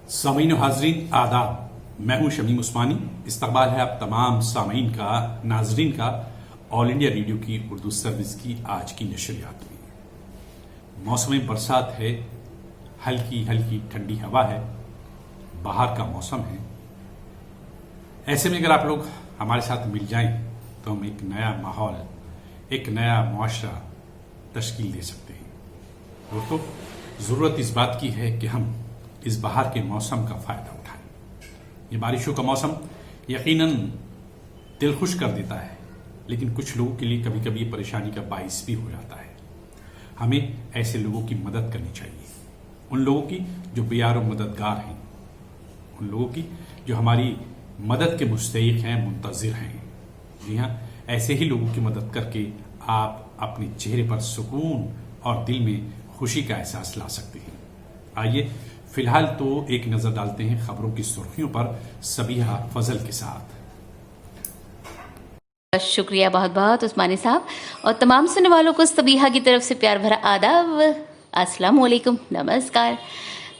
सामीन हाजरीन आदाब, मैं हूं शमीम उस्मानी। इस्तकबाल है आप तमाम सामीन का, नाजरीन का ऑल इंडिया रेडियो की उर्दू सर्विस की आज की नशरियात में। मौसम बरसात है, हल्की हल्की ठंडी हवा है, बाहर का मौसम है। ऐसे में अगर आप लोग हमारे साथ मिल जाएं तो हम एक नया माहौल, एक नया मुआशरा तश्कील दे सकते हैं। दोस्तों, जरूरत इस बात की है कि हम इस बाहर के मौसम का फायदा उठाएं। ये बारिशों का मौसम यकीनन दिल खुश कर देता है, लेकिन कुछ लोगों के लिए कभी कभी ये परेशानी का बाइस भी हो जाता है। हमें ऐसे लोगों की मदद करनी चाहिए, उन लोगों की जो बेयारो मददगार हैं, उन लोगों की जो हमारी मदद के मुस्तहिक हैं, मुंतजिर हैं। जी हाँ, ऐसे ही लोगों की मदद करके आप अपने चेहरे पर सुकून और दिल में खुशी का एहसास ला सकते हैं। आइए फिलहाल तो एक नजर डालते हैं खबरों की सुर्खियों पर सबीहा फजल के साथ। शुक्रिया बहुत बहुत उस्मानी साहब, और तमाम सुनने वालों को सबीहा की तरफ से प्यार भरा आदाब, अस्सलाम वालेकुम, नमस्कार।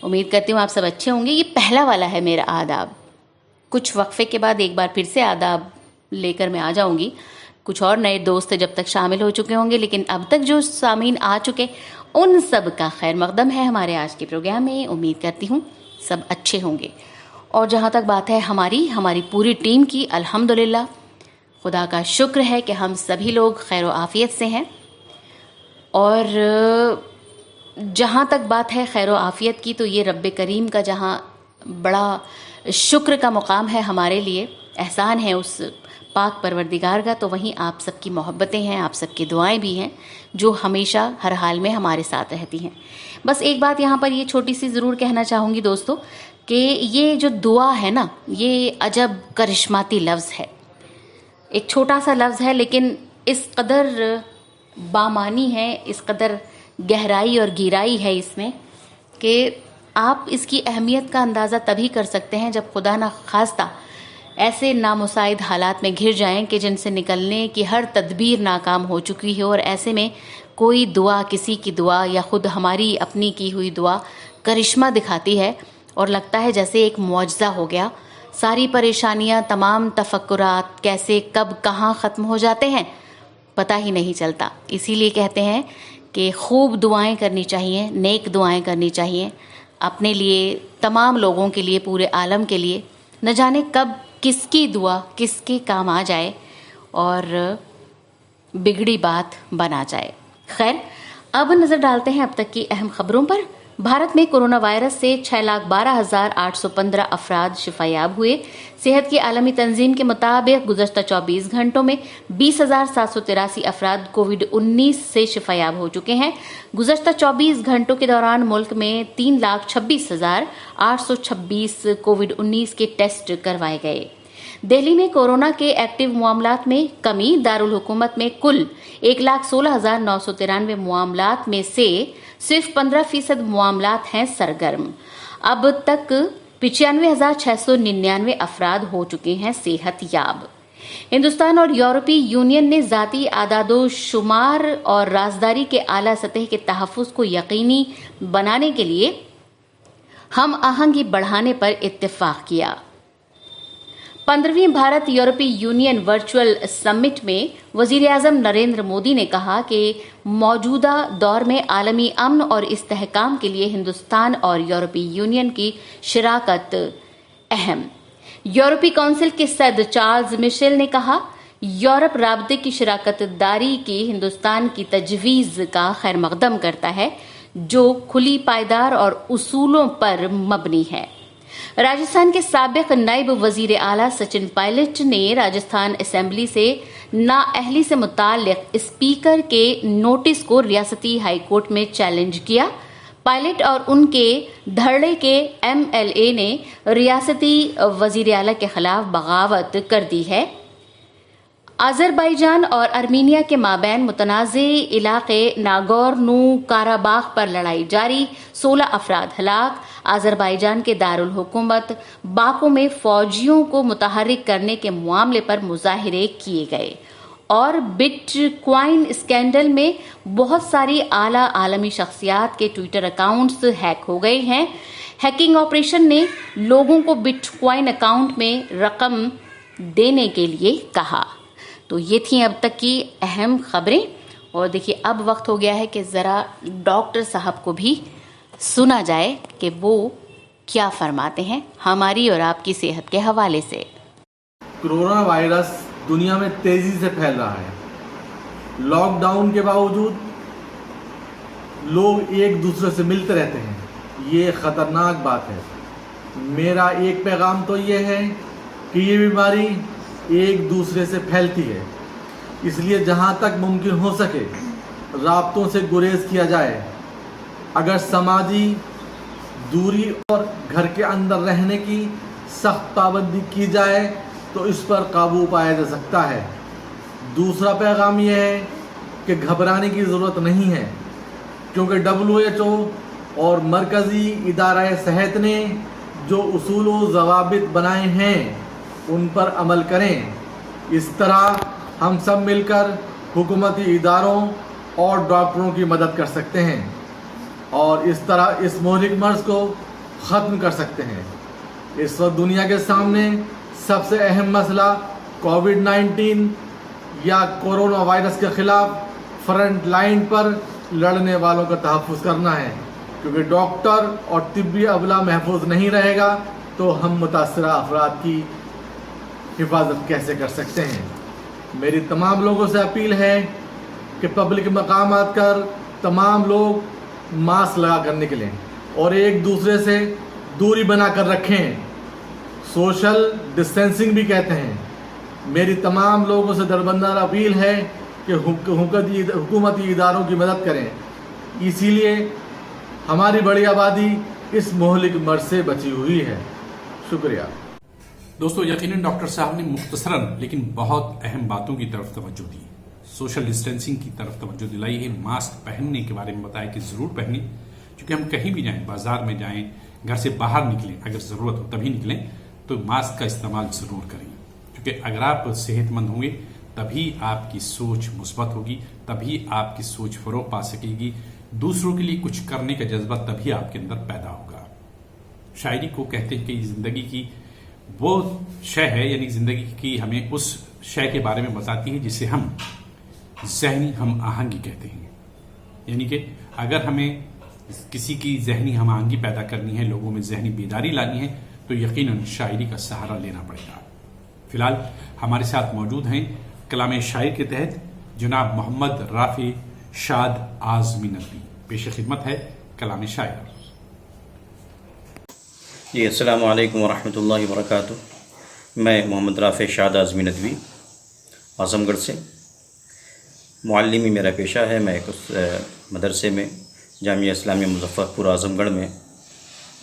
उम्मीद करती हूँ आप सब अच्छे होंगे। ये पहला वाला है मेरा आदाब। कुछ वक्फे के बाद एक बार फिर से आदाब लेकर मैं आ जाऊंगी। कुछ और नए दोस्त जब तक शामिल हो चुके होंगे, लेकिन अब तक जो सामीन आ चुके उन सब का खैर मकदम है हमारे आज के प्रोग्राम में। उम्मीद करती हूँ सब अच्छे होंगे। और जहाँ तक बात है हमारी पूरी टीम की, अल्हम्दुलिल्लाह खुदा का शुक्र है कि हम सभी लोग खैर व आफियत से हैं। और जहाँ तक बात है खैर व आफियत की, तो ये रब्बे करीम का जहाँ बड़ा शुक्र का मुकाम है हमारे लिए, एहसान है उस पाक परवरदिगार का, तो वहीं आप सबकी मोहब्बतें हैं, आप सबकी दुआएं भी हैं जो हमेशा हर हाल में हमारे साथ रहती हैं। बस एक बात यहाँ पर ये छोटी सी ज़रूर कहना चाहूँगी दोस्तों, कि ये जो दुआ है ना, ये अजब करिश्माती लफ्ज़ है। एक छोटा सा लफ्ज़ है, लेकिन इस कदर बामानी है, इस कदर गहराई और गिराई है इसमें कि आप इसकी अहमियत का अंदाज़ा तभी कर सकते हैं जब खुदा ना खास्ता ऐसे नामुसाइद हालात में घिर जाएं कि जिनसे निकलने की हर तदबीर नाकाम हो चुकी है। और ऐसे में कोई दुआ, किसी की दुआ या खुद हमारी अपनी की हुई दुआ करिश्मा दिखाती है और लगता है जैसे एक मुआजिज़ा हो गया। सारी परेशानियां, तमाम तफक्कुरात कैसे कब कहाँ ख़त्म हो जाते हैं पता ही नहीं चलता। इसीलिए कहते हैं कि खूब दुआएं करनी चाहिए, नेक दुआएं करनी चाहिए अपने लिए, तमाम लोगों के लिए, पूरे आलम के लिए। न जाने कब किसकी दुआ किसके काम आ जाए और बिगड़ी बात बना जाए। खैर, अब नज़र डालते हैं अब तक की अहम खबरों पर। भारत में कोरोना वायरस से 6,12,815 अफराद शिफायाब हुए। सेहत की आलमी तंजीम के मुताबिक गुज़श्ता 24 घंटों में 20,783 अफराद कोविड-19 से शिफायाब हो चुके हैं। गुज़श्ता 24 घंटों के दौरान मुल्क में 3,26,826 कोविड-19 के टेस्ट करवाए गए। दिल्ली में कोरोना के एक्टिव मामलात में कमी। दारुल हुकूमत में कुल 1,16,993 मामलात में से सिर्फ 15% मामलात हैं सरगर्म। अब तक 95,699 अफराद हो चुके हैं सेहत याब। हिंदुस्तान और यूरोपीय यूनियन ने जाती आदादो शुमार और राजदारी के आला सतह के तहफ़्फ़ुज़ को यकीनी बनाने के लिए हम आहंगी बढ़ाने पर इत्तेफाक किया। 15वीं भारत यूरोपीय यूनियन वर्चुअल समिट में वजीर आज़म नरेंद्र मोदी ने कहा कि मौजूदा दौर में आलमी अमन और इस्तेहकाम के लिए हिंदुस्तान और यूरोपीय यूनियन की शिराकत अहम। यूरोपीय काउंसिल के सदर चार्ल्स मिशेल ने कहा, यूरोप राब्ते की शिराकत दारी की हिंदुस्तान की तजवीज़ का खैर मकदम करता है, जो खुली, पायदार और उसूलों पर मबनी है। राजस्थान के साबिक नायब वजीर आला सचिन पायलट ने राजस्थान असेंबली से नाअहली से मुताल्लिक स्पीकर के नोटिस को रियासती हाई कोर्ट में चैलेंज किया। पायलट और उनके धड़े के MLA ने रियासती वजीर आला के खिलाफ बगावत कर दी है। अजरबैजान और आर्मीनिया के माबैन मुतनाज़े इलाके नागोर्नो काराबाख पर लड़ाई जारी। 16 अफराद हलाक। अजरबैजान के दारुल हुकूमत बाकू में फौजियों को मुतहर्रिक करने के मामले पर मुजाहिरे किए गए। اور بٹ کوائن اسکینڈل میں بہت ساری اعلیٰ عالمی شخصیات کے ٹویٹر اکاؤنٹس ہیک ہو گئے ہیں. ہیکنگ آپریشن نے لوگوں کو بٹ کوائن اکاؤنٹ میں رقم دینے کے لیے کہا. تو یہ تھیں اب تک کی اہم خبریں. اور دیکھیے اب وقت ہو گیا ہے کہ ذرا ڈاکٹر صاحب کو بھی سنا جائے کہ وہ کیا فرماتے ہیں ہماری اور آپ کی صحت کے حوالے سے. کورونا وائرس دنیا میں تیزی سے پھیل رہا ہے. لاک ڈاؤن کے باوجود لوگ ایک دوسرے سے ملتے رہتے ہیں. یہ خطرناک بات ہے. میرا ایک پیغام تو یہ ہے کہ یہ بیماری ایک دوسرے سے پھیلتی ہے، اس لیے جہاں تک ممکن ہو سکے رابطوں سے گریز کیا جائے. اگر سماجی دوری اور گھر کے اندر رہنے کی سخت پابندی کی جائے تو اس پر قابو پایا جا سکتا ہے. دوسرا پیغام یہ ہے کہ گھبرانے کی ضرورت نہیں ہے، کیونکہ WHO اور مرکزی ادارہ صحت نے جو اصول و ضوابط بنائے ہیں ان پر عمل کریں. اس طرح ہم سب مل کر حکومتی اداروں اور ڈاکٹروں کی مدد کر سکتے ہیں اور اس طرح اس مہلک مرض کو ختم کر سکتے ہیں. اس وقت دنیا کے سامنے سب سے اہم مسئلہ کووڈ-19 یا کورونا وائرس کے خلاف فرنٹ لائن پر لڑنے والوں کا تحفظ کرنا ہے، کیونکہ ڈاکٹر اور طبی عملہ محفوظ نہیں رہے گا تو ہم متاثرہ افراد کی حفاظت کیسے کر سکتے ہیں. میری تمام لوگوں سے اپیل ہے کہ پبلک مقامات پر تمام لوگ ماسک لگا کر نکلیں اور ایک دوسرے سے دوری بنا کر رکھیں. سوشل ڈسٹینسنگ بھی کہتے ہیں. میری تمام لوگوں سے دربندر اپیل ہے کہ حکومتی اداروں کی مدد کریں. اسی لیے ہماری بڑی آبادی اس مہلک مرض سے بچی ہوئی ہے. شکریہ. دوستو یقیناً ڈاکٹر صاحب نے مختصراً لیکن بہت اہم باتوں کی طرف توجہ دی. سوشل ڈسٹینسنگ کی طرف توجہ دلائی ہے. ماسک پہننے کے بارے میں بتایا کہ ضرور پہنیں، کیونکہ ہم کہیں بھی جائیں، بازار میں جائیں، گھر سے باہر نکلیں، اگر ضرورت ہو تبھی نکلیں تو ماسک کا استعمال ضرور کریں. کیونکہ اگر آپ صحت مند ہوں گے تبھی آپ کی سوچ مثبت ہوگی، تبھی آپ کی سوچ فروغ پا سکے گی. دوسروں کے لیے کچھ کرنے کا جذبہ تبھی آپ کے اندر پیدا ہوگا. شاعری کو کہتے ہیں کہ زندگی کی وہ شے ہے، یعنی زندگی کی ہمیں اس شے کے بارے میں بتاتی ہے جسے ہم ذہنی ہم آہنگی کہتے ہیں. یعنی کہ اگر ہمیں کسی کی ذہنی ہم آہنگی پیدا کرنی ہے، لوگوں میں ذہنی بیداری لانی ہے تو یقیناً شاعری کا سہارا لینا پڑے گا. فی الحال ہمارے ساتھ موجود ہیں کلام شاعر کے تحت جناب محمد رافع شاد اعظمی ندوی. پیش خدمت ہے کلام شاعر. جی السلام علیکم ورحمۃ اللہ وبرکاتہ. میں محمد رافع شاد اعظمی ندوی اعظم گڑھ سے. معلمی میرا پیشہ ہے. میں ایک مدرسے میں جامعہ اسلامیہ مظفر پور اعظم گڑھ میں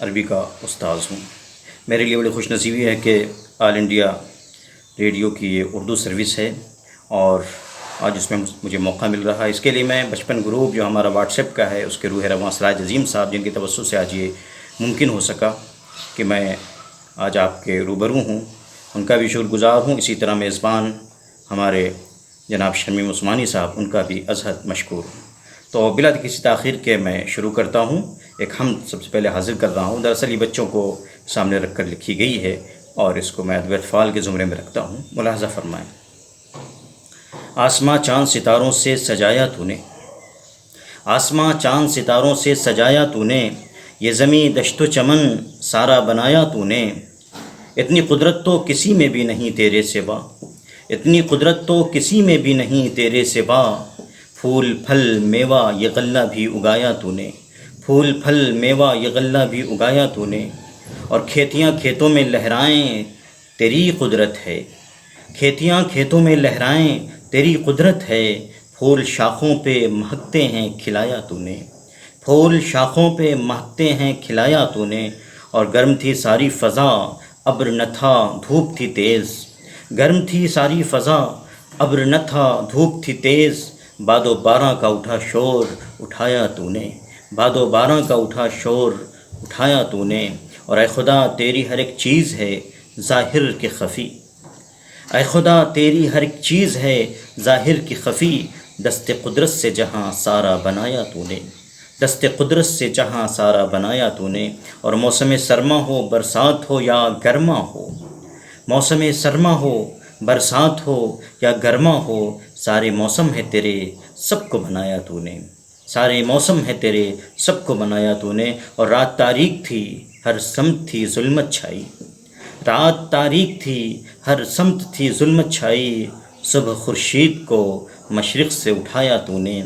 عربی کا استاذ ہوں. میرے لیے بڑی خوش نصیبی ہے کہ آل انڈیا ریڈیو کی یہ اردو سروس ہے اور آج اس میں مجھے موقع مل رہا ہے. اس کے لیے میں بچپن گروپ جو ہمارا واٹس ایپ کا ہے اس کے روح رواں سراج عظیم صاحب، جن کی توسط سے آج یہ ممکن ہو سکا کہ میں آج آپ کے روبرو ہوں، ان کا بھی شکر گزار ہوں. اسی طرح میزبان ہمارے جناب شمیم عثمانی صاحب، ان کا بھی ازحد مشکور ہوں. تو بلا کسی تاخیر کے میں شروع کرتا ہوں. ایک حمد سب سے پہلے حاضر کر رہا ہوں. دراصل یہ بچوں کو سامنے رکھ کر لکھی گئی ہے اور اس کو میں ادب اطفال کے زمرے میں رکھتا ہوں. ملاحظہ فرمائیں. آسماں چاند ستاروں سے سجایا تو نے، آسماں چاند ستاروں سے سجایا تو نے، یہ زمیں دشت و چمن سارا بنایا تو نے. اتنی قدرت تو کسی میں بھی نہیں تیرے سوا، اتنی قدرت تو کسی میں بھی نہیں تیرے سوا. پھول پھل میوہ یہ غلہ بھی اگایا تو نے، پھول پھل میوہ یہ غلہ بھی اگایا تو نے. اور کھیتیاں کھیتوں میں لہرائیں تیری قدرت ہے، کھیتیاں کھیتوں میں لہرائیں تیری قدرت ہے. پھول شاخوں پہ مہکتے ہیں کھلایا تو نے، پھول شاخوں پہ مہکتے ہیں کھلایا تو نے. اور گرم تھی ساری فضا ابر نہ تھا دھوپ تھی تیز، گرم تھی ساری فضا ابر نہ تھا دھوپ تھی تیز. باد و باراں کا اٹھا شور اٹھایا تو نے، باد و باراں کا اٹھا شور اٹھایا تو نے. اور اے خدا تیری ہر ایک چیز ہے ظاہر کے خفی، اے خدا تیری ہر ایک چیز ہے ظاہر کی خفی، دست قدرت سے جہاں سارا بنایا تو نے، دست قدرت سے جہاں سارا بنایا تو نے۔ اور موسم سرما ہو برسات ہو یا گرما ہو، موسم سرما ہو برسات ہو یا گرما ہو، سارے موسم ہے تیرے سب کو بنایا تو نے، سارے موسم ہے تیرے سب کو بنایا تو نے۔ اور رات تاریک تھی ہر سمت تھی ظلمت چھائی، رات تاریک تھی ہر سمت تھی ظلمت چھائی، صبح خورشید کو مشرق سے اٹھایا تو نے،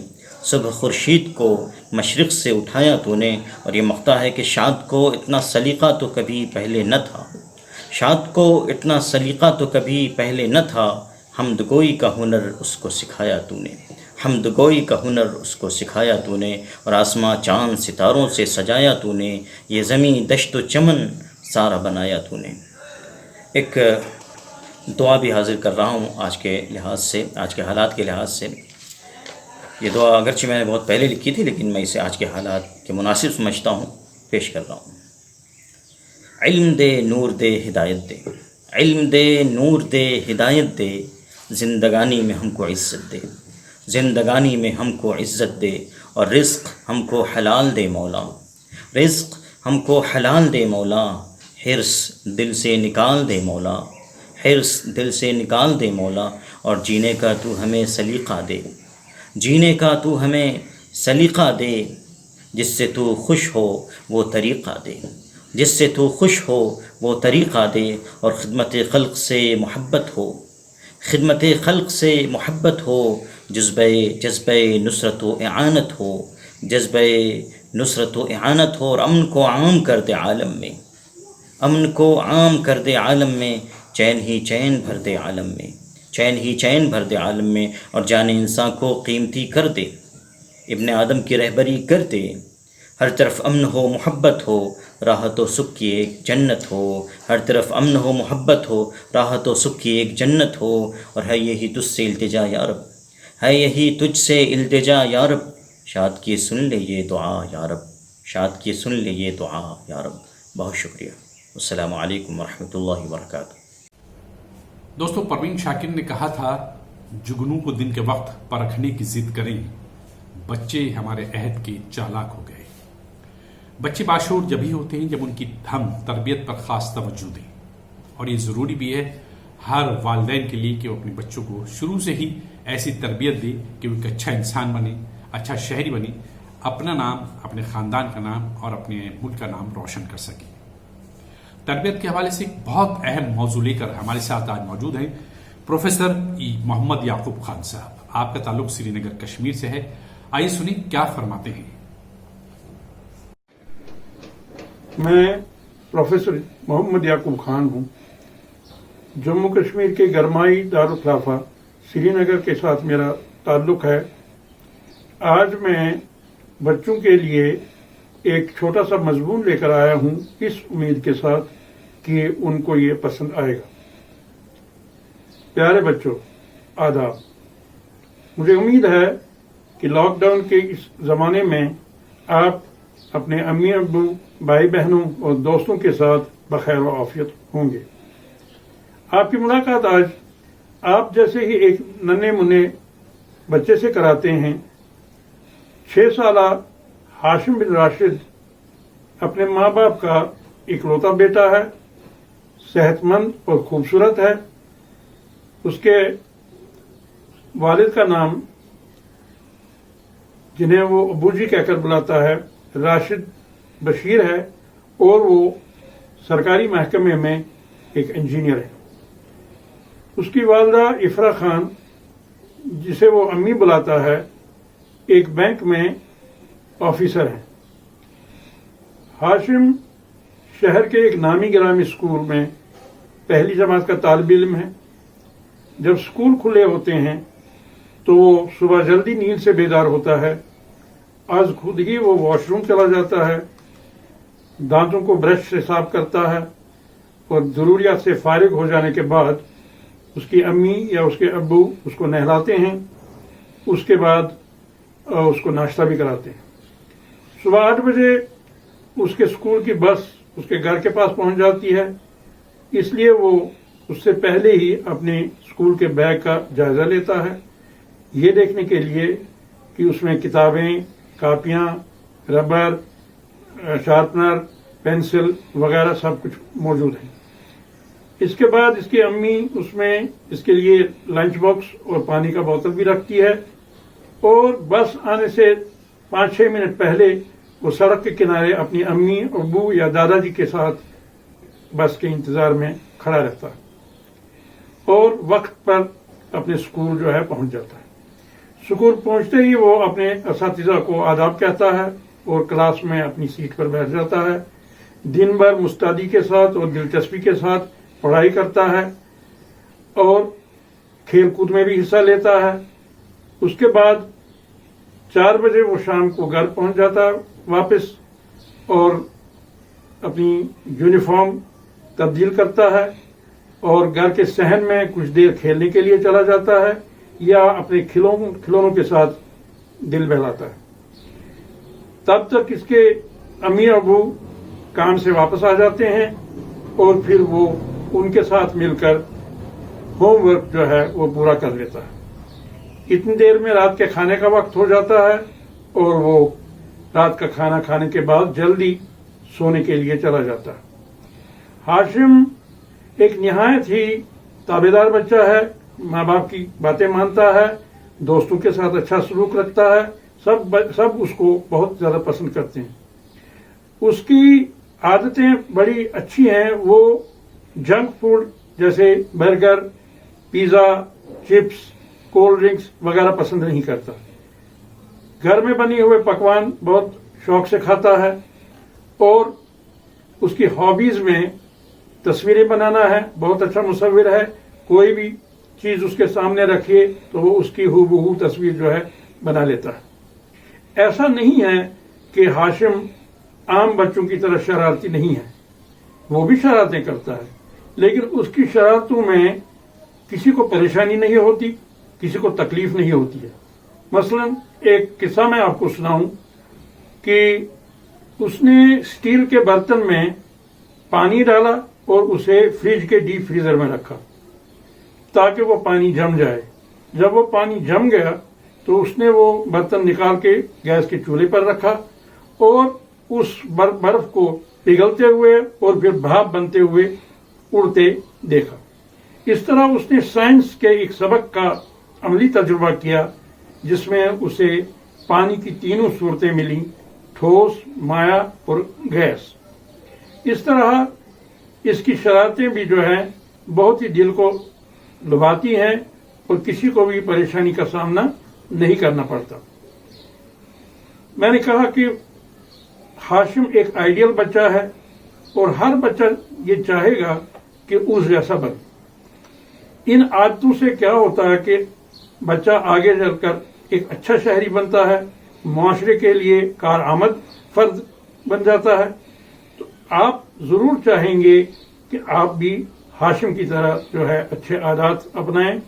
صبح خورشید کو مشرق سے اٹھایا تو نے۔ اور یہ مقطع ہے کہ شاد کو اتنا سلیقہ تو کبھی پہلے نہ تھا، شاد کو اتنا سلیقہ تو کبھی پہلے نہ تھا، حمد گوئی کا ہنر اس کو سکھایا تو نے، حمد گوئی کا ہنر اس کو سکھایا تو نے۔ اور آسماں چاند ستاروں سے سجایا تو نے، یہ زمین دشت و چمن سارا بنایا تو نے۔ ایک دعا بھی حاضر کر رہا ہوں آج کے لحاظ سے، آج کے حالات کے لحاظ سے۔ یہ دعا اگرچہ میں نے بہت پہلے لکھی تھی، لیکن میں اسے آج کے حالات کے مناسب سمجھتا ہوں، پیش کر رہا ہوں۔ علم دے نور دے ہدایت دے، علم دے نور دے ہدایت دے، زندگانی میں ہم کو عزت دے، زندگانی میں ہم کو عزت دے۔ اور رزق ہم کو حلال دے مولا، رزق ہم کو حلال دے مولا، حرص دل سے نکال دے مولا، حرص دل سے نکال دے مولا۔ اور جینے کا تو ہمیں سلیقہ دے، جینے کا تو ہمیں سلیقہ دے، جس سے تو خوش ہو وہ طریقہ دے، جس سے تو خوش ہو وہ طریقہ دے۔ اور خدمت خلق سے محبت ہو، خدمت خلق سے محبت ہو، جذبہ نصرت و اعانت ہو، جذبہ نصرت و اعانت ہو۔ اور امن کو عام کر دے عالم میں، امن کو عام کر دے عالم میں، چین ہی چین بھر دے عالم میں، چین ہی چین بھر دے عالم میں۔ اور جان انسان کو قیمتی کر دے، ابن آدم کی رہبری کر دے، ہر طرف امن ہو محبت ہو، راحت و سکھ کی ایک جنت ہو، ہر طرف امن ہو محبت ہو، راحت و سکھ کی ایک جنت ہو۔ اور ہے یہی تجھ سے التجا یا رب، ہے یہی تجھ سے التجا یا رب، شاد کی سن لے یہ دعا یا رب، شاد کی سن لے یہ دعا یا رب۔ بہت شکریہ، السلام علیکم ورحمۃ اللہ وبرکاتہ۔ دوستو، پروین شاکر نے کہا تھا جگنو کو دن کے وقت پرکھنے کی ضد کریں، بچے ہمارے عہد کے چالاک ہو گئے۔ بچے باشعور جبھی ہوتے ہیں جب ان کی ہم تربیت پر خاص توجہ دیں، اور یہ ضروری بھی ہے ہر والدین کے لیے کہ وہ اپنے بچوں کو شروع سے ہی ایسی تربیت دے کہ وہ ایک اچھا انسان بنے، اچھا شہری بنے، اپنا نام، اپنے خاندان کا نام اور اپنے ملک کا نام روشن کر سکے۔ تربیت کے حوالے سے ایک بہت اہم موضوع لے کر ہمارے ساتھ آج موجود ہیں پروفیسر محمد یعقوب خان صاحب۔ آپ کا تعلق سری نگر کشمیر سے ہے، آئیے سنیں کیا فرماتے ہیں۔ میں پروفیسر محمد یعقوب خان ہوں، جموں کشمیر کے گرمائی دارالخلافہ سری نگر کے ساتھ میرا تعلق ہے۔ آج میں بچوں کے لیے ایک چھوٹا سا مضمون لے کر آیا ہوں، اس امید کے ساتھ کہ ان کو یہ پسند آئے گا۔ پیارے بچوں، آداب۔ مجھے امید ہے کہ لاک ڈاؤن کے اس زمانے میں آپ اپنے امی ابو، بھائی بہنوں اور دوستوں کے ساتھ بخیر و عافیت ہوں گے۔ آپ کی ملاقات آج آپ جیسے ہی ایک ننھے منھے بچے سے کراتے ہیں۔ 6 سالہ ہاشم بن راشد اپنے ماں باپ کا اکلوتا بیٹا ہے، صحت مند اور خوبصورت ہے۔ اس کے والد کا نام، جنہیں وہ ابو جی کہہ کر بلاتا ہے، راشد بشیر ہے، اور وہ سرکاری محکمے میں ایک انجینئر ہے۔ اس کی والدہ افرا خان، جسے وہ امی بلاتا ہے، ایک بینک میں آفیسر ہیں۔ ہاشم شہر کے ایک نامی گرامی اسکول میں پہلی جماعت کا طالب علم ہے۔ جب اسکول کھلے ہوتے ہیں تو وہ صبح جلدی نیند سے بیدار ہوتا ہے، از خود ہی وہ واش روم چلا جاتا ہے، دانتوں کو برش سے صاف کرتا ہے، اور ضروریات سے فارغ ہو جانے کے بعد اس کی امی یا اس کے ابو اس کو نہلاتے ہیں، اس کے بعد اس کو ناشتہ بھی کراتے ہیں۔ صبح 8 بجے اس کے اسکول کی بس اس کے گھر کے پاس پہنچ جاتی ہے، اس لیے وہ उससे पहले ही अपने स्कूल के बैग का जायजा लेता है, ये देखने के लिए कि उसमें किताबें, कापियां, रबर, शार्पनर, पेंसिल वगैरह सब कुछ मौजूद है। इसके बाद इसकी अम्मी उसमें इसके लिए लंच बॉक्स और पानी का बोतल भी रखती है, और बस आने से 5-6 मिनट पहले वो सड़क के किनारे अपनी अम्मी, अब्बू या दादाजी के साथ बस के इंतजार में खड़ा रहता है और वक्त पर अपने स्कूल जो है पहुंच जाता है। स्कूल पहुंचते ही वो अपने असातिज़ा को आदाब कहता है और क्लास में अपनी सीट पर बैठ जाता है। दिन भर मुस्तैदी के साथ और दिलचस्पी के साथ पढ़ाई करता है और खेल कूद में भी हिस्सा लेता है। उसके बाद 4 बजे वो शाम को घर पहुंच जाता है वापस, और अपनी यूनिफॉर्म तब्दील करता है और घर के सहन में कुछ देर खेलने के लिए चला जाता है या अपने खिलौनों के साथ दिल बहलाता है। तब तक इसके अम्मी अबू काम से वापस आ जाते हैं और फिर वो उनके साथ मिलकर होमवर्क जो है वो पूरा कर लेता है। इतनी देर में रात के खाने का वक्त हो जाता है और वो रात का खाना खाने के बाद जल्दी सोने के लिए चला जाता है। हाशिम एक निहायत ही ताबेदार बच्चा है, माँ बाप की बातें मानता है, दोस्तों के साथ अच्छा सलूक रखता है, सब उसको बहुत ज्यादा पसंद करते हैं। उसकी आदतें बड़ी अच्छी हैं। वो जंक फूड जैसे burger, pizza, chips, cold drinks वगैरह पसंद नहीं करता। घर में बने हुए पकवान बहुत शौक से खाता है और उसकी हॉबीज में तस्वीरें बनाना है, बहुत अच्छा मुसव्विर है। कोई भी चीज उसके सामने रखिए तो वो उसकी हूबहू तस्वीर जो है बना लेता है। ऐसा नहीं है कि हाशिम आम बच्चों की तरह शरारती नहीं है, वो भी शरारतें करता है, लेकिन उसकी शरारतों में किसी को परेशानी नहीं होती, किसी को तकलीफ नहीं होती है। मसलन एक किस्सा मैं आपको सुनाऊं कि उसने स्टील के बर्तन में पानी डाला और उसे फ्रिज के डीप फ्रीजर में रखा ताकि वो पानी जम जाए। जब वो पानी जम गया तो उसने वो बर्तन निकाल के गैस के चूल्हे पर रखा और उस बर्फ को पिघलते हुए और फिर भाप बनते हुए उड़ते देखा। इस तरह उसने साइंस के एक सबक का अमली तजुर्बा किया जिसमें उसे पानी की तीनों सूरतें मिली, ठोस, माया और गैस। इस तरह इसकी शरारतें भी जो है बहुत ही दिल को लुभाती हैं और किसी को भी परेशानी का सामना नहीं करना पड़ता। मैंने कहा कि हाशिम एक आइडियल बच्चा है और हर बच्चा ये चाहेगा कि उस जैसा बने। इन आदतों से क्या होता है कि बच्चा आगे चलकर एक अच्छा शहरी बनता है, मुआशरे के लिए कारआमद फर्द बन जाता है। तो आप जरूर चाहेंगे कि आप भी हाशिम की तरह जो है अच्छे आदत अपनाएं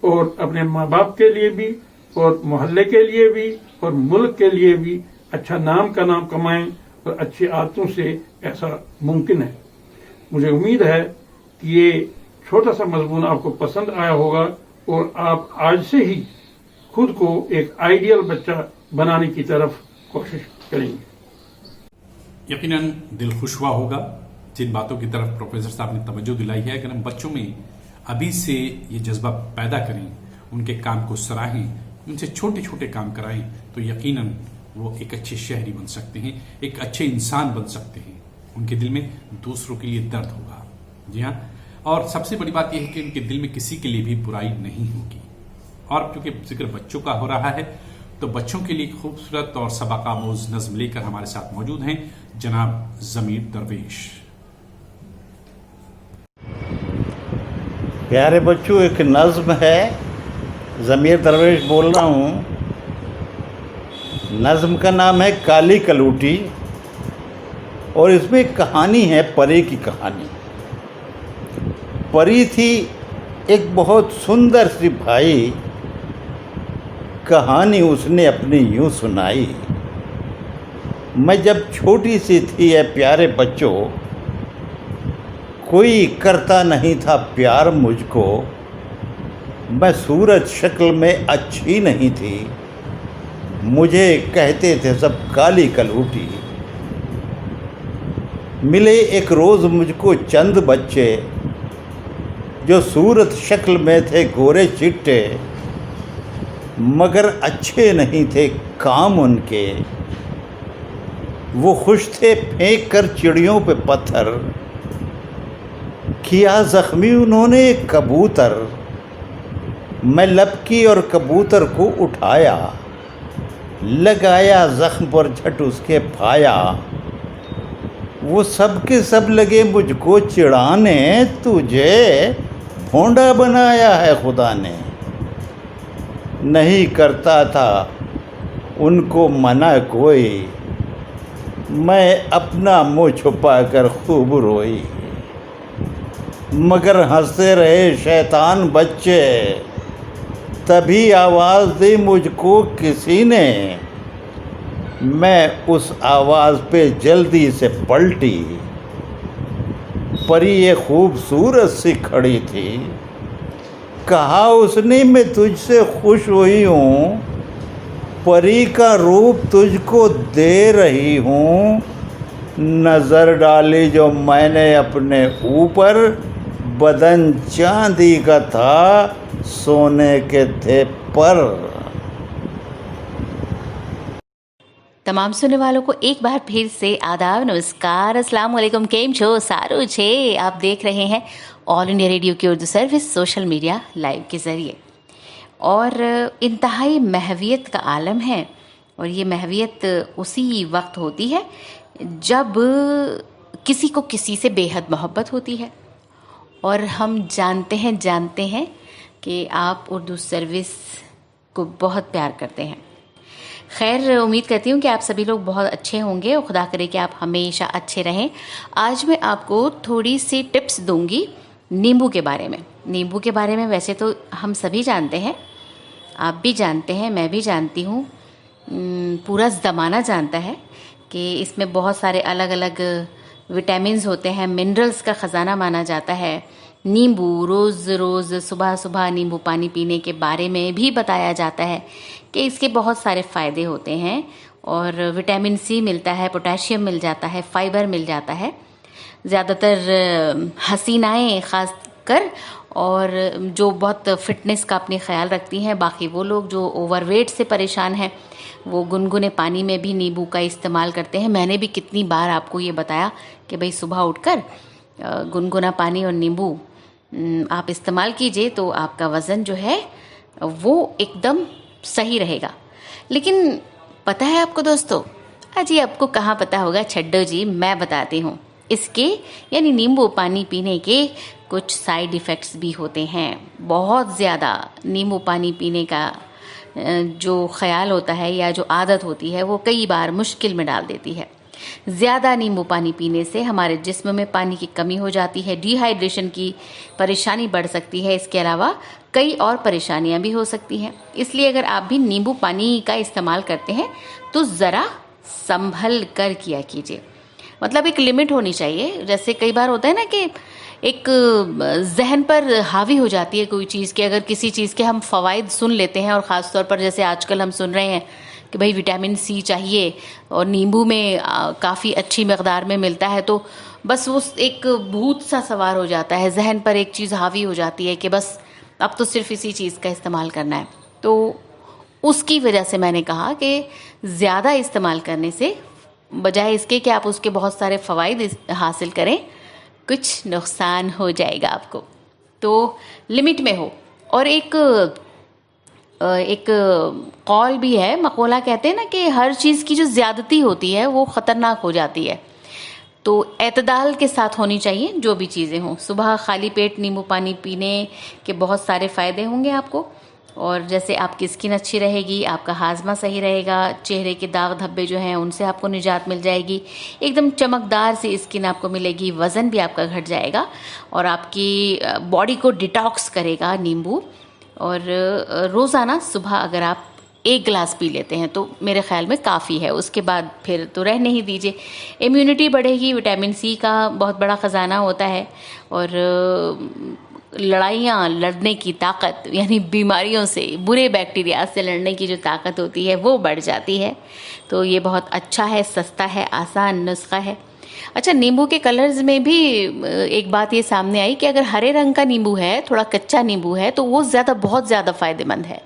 और अपने माँ बाप के लिए भी और मोहल्ले के लिए भी और मुल्क के लिए भी अच्छा नाम का नाम कमाएं और अच्छी आदतों से ऐसा मुमकिन है। मुझे उम्मीद है कि ये छोटा सा मजमून आपको पसंद आया होगा और आप आज से ही खुद को एक आइडियल बच्चा बनाने की तरफ कोशिश करेंगे। यकीनन दिल खुश हुआ होगा जिन बातों की तरफ प्रोफेसर साहब ने तवज्जो दिलाई है। अगर हम बच्चों में अभी से ये जज्बा पैदा करें, उनके काम को सराहें, उनसे छोटे छोटे काम कराएं तो यकीनन वो एक अच्छे शहरी बन सकते हैं, एक अच्छे इंसान बन सकते हैं। उनके दिल में दूसरों के लिए दर्द होगा। जी हाँ, और सबसे बड़ी बात यह है कि उनके दिल में किसी के लिए भी बुराई नहीं होगी। और क्योंकि जिक्र बच्चों का हो रहा है तो बच्चों के लिए खूबसूरत और सबकामोज नज्म लेकर हमारे साथ मौजूद हैं जनाब ज़मीर दरवेश। प्यारे बच्चों, एक नज्म है, ज़मीर दरवेश बोल रहा हूँ। नज्म का नाम है काली कलूटी और इसमें एक कहानी है, परी की कहानी। परी थी एक बहुत सुंदर सी भाई, कहानी उसने अपनी यूं सुनाई। मैं जब छोटी सी थी है प्यारे बच्चों, कोई करता नहीं था प्यार मुझको, मैं सूरत शक्ल में अच्छी नहीं थी, मुझे कहते थे सब काली कलूटी। मिले एक रोज़ मुझको चंद बच्चे, जो सूरत शक्ल में थे गोरे चिट्टे, मगर अच्छे नहीं थे काम उनके। वो खुश थे फेंक कर चिड़ियों पे पत्थर, किया ज़ख्मी उन्होंने एक कबूतर। मैं लपकी और कबूतर को उठाया, लगाया ज़ख्म पर झट उसके फाया। वो सब के सब लगे मुझको चिढ़ाने, तुझे भोंडा बनाया है खुदा ने। नहीं करता था उनको मना कोई, मैं अपना मुँह छुपा कर खूब रोई। मगर हंसते रहे शैतान बच्चे, तभी आवाज़ दी मुझको किसी ने। मैं उस आवाज़ पे जल्दी से पलटी, परी ये खूबसूरत सी खड़ी थी। कहा उसने मैं तुझसे खुश हुई हूँ, परी का रूप तुझको दे रही हूँ। नज़र डाली जो मैंने अपने ऊपर, बदन चांदी का था सोने के थे पर। તમામ सुनने वालों को एक बार फिर से आदाब, नमस्कार, अस्सलाम वालेकुम, केम छो सारू छे। आप देख रहे हैं ऑल इंडिया रेडियो की Urdu service social media live के ज़रिए, और इंतहाई महवियत का आलम है। और ये महवियत उसी वक्त होती है जब किसी को किसी से बेहद मोहब्बत होती है। और हम जानते हैं कि आप उर्दू सर्विस को बहुत प्यार करते हैं। खैर, उम्मीद करती हूँ कि आप सभी लोग बहुत अच्छे होंगे और खुदा करे कि आप हमेशा अच्छे रहें। आज मैं आपको थोड़ी सी टिप्स दूंगी नींबू के बारे में। नींबू के बारे में वैसे तो हम सभी जानते हैं, आप भी जानते हैं, मैं भी जानती हूँ, पूरा ज़माना जानता है कि इसमें बहुत सारे अलग अलग विटामिन्स होते हैं, मिनरल्स का ख़जाना माना जाता है। नींबू रोज़ सुबह सुबह नींबू पानी पीने के बारे में भी बताया जाता है कि इसके बहुत सारे फ़ायदे होते हैं, और विटामिन सी मिलता है, पोटेशियम मिल जाता है, फाइबर मिल जाता है। ज़्यादातर हसीनाएँ ख़ास कर, और जो बहुत फ़िटनेस का अपनी ख्याल रखती हैं, बाकी वो लोग जो ओवरवेट से परेशान हैं वो गुनगुने पानी में भी नींबू का इस्तेमाल करते हैं। मैंने भी कितनी बार आपको ये बताया कि भाई सुबह उठकर गुनगुना पानी और नींबू आप इस्तेमाल कीजिए तो आपका वज़न जो है वो एकदम सही रहेगा। लेकिन पता है आपको दोस्तों, अजी आपको कहाँ पता होगा, छड्डो जी मैं बताती हूँ। इसके यानी नींबू पानी पीने के कुछ साइड इफ़ेक्ट्स भी होते हैं। बहुत ज़्यादा नींबू पानी पीने का जो ख्याल होता है या जो आदत होती है वो कई बार मुश्किल में डाल देती है। ज़्यादा नींबू पानी पीने से हमारे जिस्म में पानी की कमी हो जाती है, डिहाइड्रेशन की परेशानी बढ़ सकती है। इसके अलावा कई और परेशानियां भी हो सकती हैं। इसलिए अगर आप भी नींबू पानी का इस्तेमाल करते हैं तो ज़रा संभल कर किया कीजिए, मतलब एक लिमिट होनी चाहिए। जैसे कई बार होता है ना कि एक जहन पर हावी हो जाती है कोई चीज़, कि अगर किसी चीज़ के हम फ़वाइद सुन लेते हैं, और ख़ास तौर पर जैसे आजकल हम सुन रहे हैं कि भाई विटामिन सी चाहिए और नींबू में काफ़ी अच्छी मकदार में मिलता है, तो बस वो एक भूत सा सवार हो जाता है, जहन पर एक चीज़ हावी हो जाती है कि बस अब तो सिर्फ इसी चीज़ का इस्तेमाल करना है। तो उसकी वजह से मैंने कहा कि ज़्यादा इस्तेमाल करने से बजाय इसके कि आप उसके बहुत सारे फ़वाइद हासिल करें, कुछ नुकसान हो जाएगा आपको। तो लिमिट में हो। और एक कौल भी है, मक़ोला कहते हैं ना कि हर चीज़ की जो ज़्यादती होती है वो ख़तरनाक हो जाती है। तो एतदाल के साथ होनी चाहिए जो भी चीज़ें हों। सुबह खाली पेट नींबू पानी पीने के बहुत सारे फ़ायदे होंगे आपको, और जैसे आपकी स्किन अच्छी रहेगी, आपका हाजमा सही रहेगा, चेहरे के दाग धब्बे जो हैं उनसे आपको निजात मिल जाएगी, एकदम चमकदार सी स्किन आपको मिलेगी, वज़न भी आपका घट जाएगा, और आपकी बॉडी को डिटॉक्स करेगा नींबू। और रोज़ाना सुबह अगर आप ایک گلاس پی لیتے ہیں تو میرے خیال میں کافی ہے. اس کے بعد پھر تو رہنے ہی دیجیے. امیونٹی بڑھے گی. وٹامن سی کا بہت بڑا خزانہ ہوتا ہے, اور لڑائیاں لڑنے کی طاقت, یعنی بیماریوں سے, برے بیکٹیریا سے لڑنے کی جو طاقت ہوتی ہے وہ بڑھ جاتی ہے. تو یہ بہت اچھا ہے, سستا ہے, آسان نسخہ ہے. اچھا, نیمبو کے کلرز میں بھی ایک بات یہ سامنے آئی کہ اگر ہرے رنگ کا نیمبو ہے, تھوڑا کچا نیمبو ہے, تو وہ بہت زیادہ فائدہ مند ہے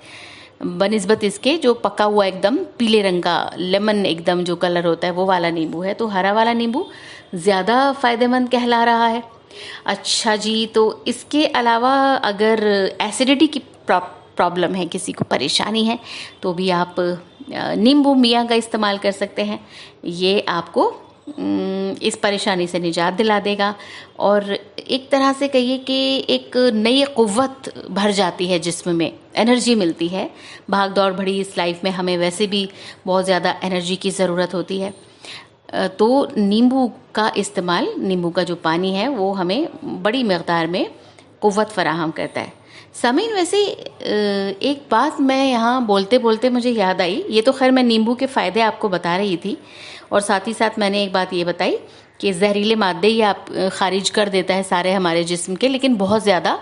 بنسبت اس کے جو پکا ہوا ایک دم پیلے رنگ کا لیمن ایک دم جو کلر ہوتا ہے وہ والا نیمبو ہے. تو ہرا والا نیمبو زیادہ فائدہ مند کہلا رہا ہے. اچھا جی, تو اس کے علاوہ اگر ایسیڈیٹی کی پرابلم ہے, کسی کو پریشانی ہے, تو بھی آپ نیمبو میاں کا استعمال کر سکتے ہیں. یہ آپ کو اس پریشانی سے نجات دلا دے گا, اور ایک طرح سے کہیے کہ ایک نئی قوت بھر جاتی ہے جسم میں, انرجی ملتی ہے. بھاگ دوڑ بھری اس لائف میں ہمیں ویسے بھی بہت زیادہ انرجی کی ضرورت ہوتی ہے. تو نیمبو کا استعمال, نیمبو کا جو پانی ہے وہ ہمیں بڑی مقدار میں قوت فراہم کرتا ہے. سامعین, ویسے ایک بات میں یہاں بولتے بولتے مجھے یاد آئی. یہ تو خیر میں نیمبو کے فائدے آپ کو بتا رہی تھی, اور ساتھ ہی ساتھ میں نے ایک بات یہ بتائی کہ زہریلے مادے ہی آپ خارج کر دیتا ہے سارے ہمارے جسم کے, لیکن بہت زیادہ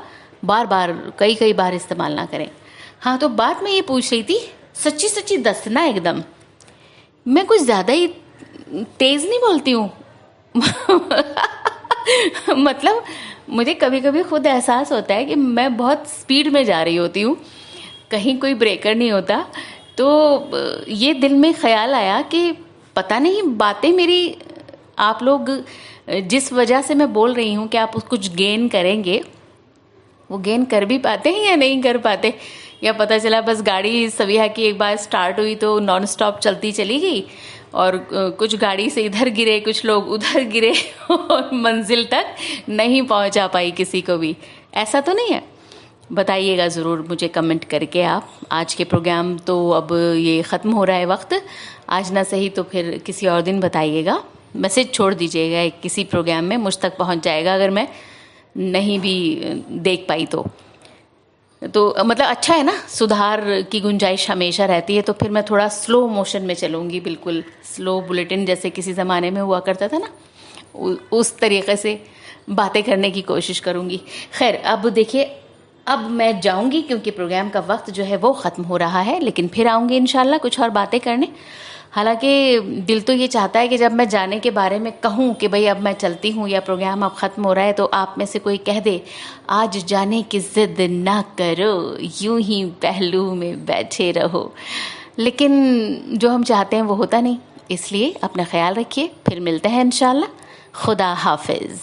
بار کئی بار استعمال نہ کریں. ہاں, تو بات میں یہ پوچھ رہی تھی, سچی دسنا ایک دم میں کچھ زیادہ ہی تیز نہیں بولتی ہوں. مطلب مجھے کبھی کبھی خود احساس ہوتا ہے کہ میں بہت سپیڈ میں جا رہی ہوتی ہوں, کہیں کوئی بریکر نہیں ہوتا. تو یہ دل میں خیال آیا کہ پتہ نہیں باتیں میری آپ لوگ جس وجہ سے میں بول رہی ہوں کہ آپ کچھ گین کریں گے, وہ گین کر بھی پاتے ہیں یا نہیں کر پاتے, یا پتہ چلا بس گاڑی سویہ کی ایک بار سٹارٹ ہوئی تو نان سٹاپ چلتی چلی گئی, اور کچھ گاڑی سے ادھر گرے, کچھ لوگ ادھر گرے, اور منزل تک نہیں پہنچا پائی کسی کو بھی. ایسا تو نہیں ہے؟ بتائیے گا ضرور مجھے کمنٹ کر کے آپ. آج کے پروگرام تو اب یہ ختم ہو رہا ہے وقت, آج نہ صحیح تو پھر کسی اور دن بتائیے گا, میسج چھوڑ دیجیے گا کسی پروگرام میں, مجھ تک پہنچ جائے گا اگر میں نہیں بھی دیکھ پائی تو مطلب اچھا ہے نا, سدھار کی گنجائش ہمیشہ رہتی ہے. تو پھر میں تھوڑا سلو موشن میں چلوں گی, بالکل سلو بلیٹن جیسے کسی زمانے میں ہوا کرتا تھا نا, اس طریقے سے باتیں کرنے کی کوشش کروں گی. خیر, اب دیکھیے, اب میں جاؤں گی کیونکہ پروگرام کا وقت جو ہے وہ ختم ہو رہا ہے, لیکن پھر آؤں گی انشاءاللہ کچھ اور باتیں کرنے. حالانکہ دل تو یہ چاہتا ہے کہ جب میں جانے کے بارے میں کہوں کہ بھئی اب میں چلتی ہوں یا پروگرام اب ختم ہو رہا ہے, تو آپ میں سے کوئی کہہ دے آج جانے کی ضد نہ کرو, یوں ہی پہلو میں بیٹھے رہو. لیکن جو ہم چاہتے ہیں وہ ہوتا نہیں. اس لیے اپنا خیال رکھیے, پھر ملتے ہیں انشاءاللہ. خدا حافظ.